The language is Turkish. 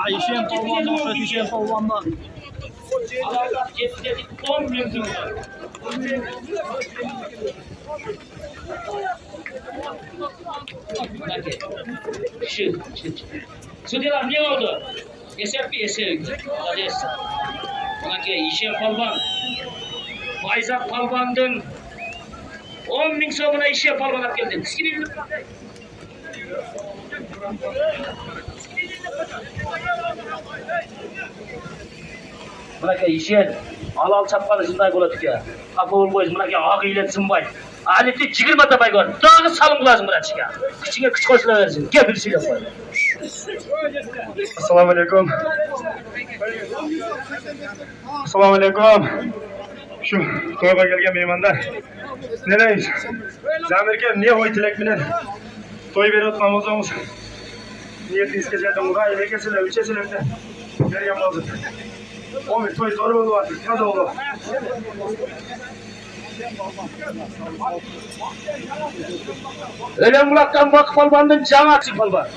Ayşem polvondan, Ayşem polvondan. Sudyalar ne oldu? Eser bir eser. Buna işe palvan. Bayzak palvandın 10.000 somuna işe palvan at geldin. Buna işe al çapkanı şunday koladık ya. Kapı olmayız buna ağı iletsin bay. Adeti çıkırma da bay gör. Dağı salın lazım buna çıka. Kıçına kıç koşula versin. Gel bir şey yapayım. Assalamu alaikum. Assalamu alaikum. Şu toyga gelgen mehmanlar. Nereyiz? Zamirken niye hoy tilek bilen? Toy verip namazımız. Niyet iskecelden uğray lekesine üçesine de. Geriye mazıt. O bir toy zoru oldu artık. Nasıl oldu? Öyle mulaktan bak palvandın can aksın palvan.